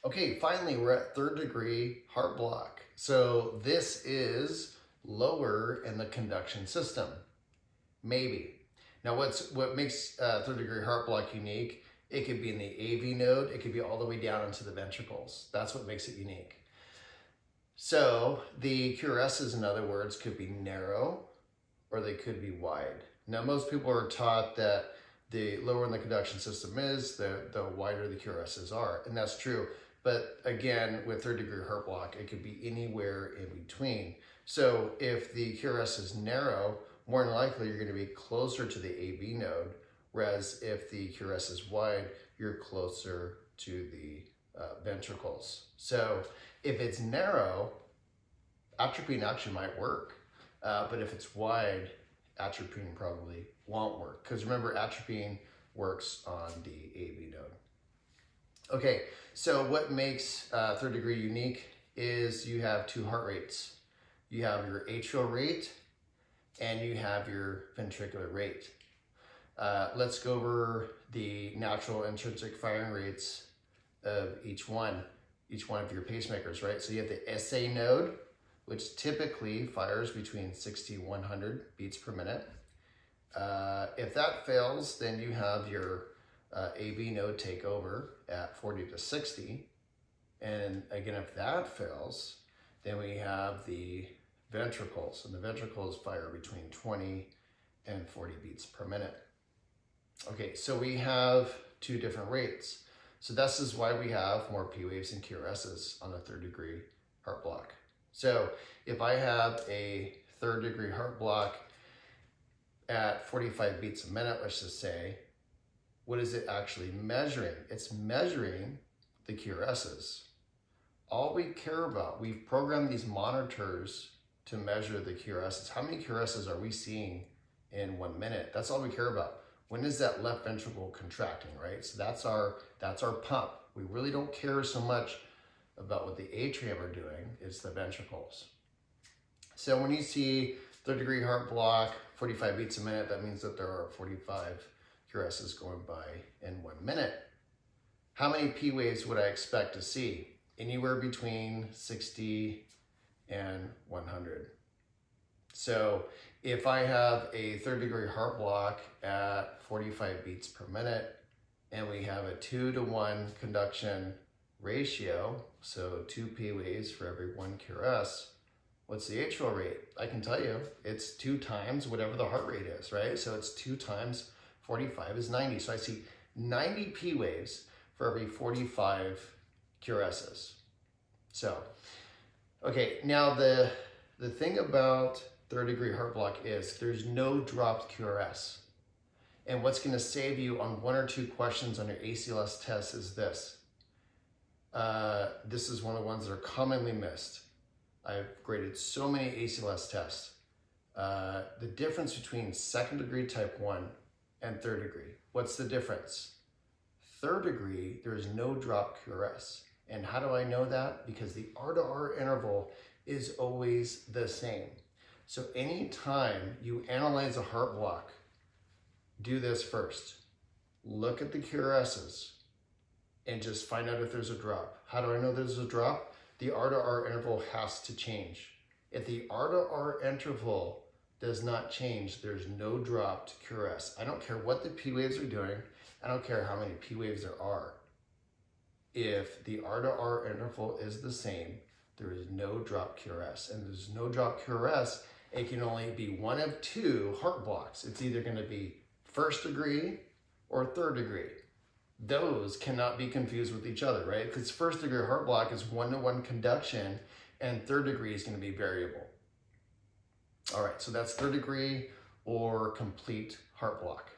Okay, finally, we're at third degree heart block. So this is lower in the conduction system, maybe. Now what makes third degree heart block unique, it could be in the AV node, it could be all the way down into the ventricles. That's what makes it unique. So the QRSs, in other words, could be narrow or they could be wide. Now most people are taught that the lower in the conduction system is, the wider the QRSs are, and that's true. But again, with third degree heart block, it could be anywhere in between. So if the QRS is narrow, more than likely you're going to be closer to the AV node, whereas if the QRS is wide, you're closer to the ventricles. So if it's narrow, atropine actually might work, but if it's wide, atropine probably won't work. Because remember, atropine works on the AV node. Okay, so what makes third degree unique is you have two heart rates. You have your atrial rate and you have your ventricular rate. Let's go over the natural intrinsic firing rates of each one of your pacemakers, right? So you have the SA node, which typically fires between 60 and 100 beats per minute. If that fails, then you have your AV node take over at 40 to 60. And again, if that fails, then we have the ventricles, and the ventricles fire between 20 and 40 beats per minute. Okay, so we have two different rates. So this is why we have more P waves and QRSs on a third degree heart block. So if I have a third degree heart block at 45 beats a minute, let's just say, what is it actually measuring? It's measuring the QRSs. All we care about, we've programmed these monitors to measure the QRSs. How many QRSs are we seeing in 1 minute? That's all we care about. When is that left ventricle contracting, right? So that's our pump. We really don't care so much about what the atrium are doing, it's the ventricles. So when you see third degree heart block, 45 beats a minute, that means that there are 45 QRSs going by in 1 minute. How many P waves would I expect to see? Anywhere between 60 and 100. So if I have a third degree heart block at 45 beats per minute and we have a 2-to-1 conduction ratio, so 2 P waves for every 1 QRS, what's the atrial rate? I can tell you, it's 2 times whatever the heart rate is, right? So it's 2 times 45 is 90. So I see 90 P waves for every 45 QRSs. So, okay, now the thing about third degree heart block is there's no dropped QRS. And what's gonna save you on 1 or 2 questions on your ACLS test is this. This is one of the ones that are commonly missed. I've graded so many ACLS tests. The difference between second degree type 1 and third degree. What's the difference? Third degree, there is no drop QRS. And how do I know that? Because the R to R interval is always the same. So anytime you analyze a heart block, do this first. Look at the QRSs and just find out if there's a drop. How do I know there's a drop? The R to R interval has to change. If the R to R interval does not change, there's no drop to QRS. I don't care what the P waves are doing. I don't care how many P waves there are. If the R to R interval is the same, there is no drop QRS. And there's no drop QRS, it can only be one of 2 heart blocks. It's either going to be first degree or third degree. Those cannot be confused with each other, right? Because first degree heart block is 1-to-1 conduction and third degree is going to be variable. All right, so that's third degree or complete heart block.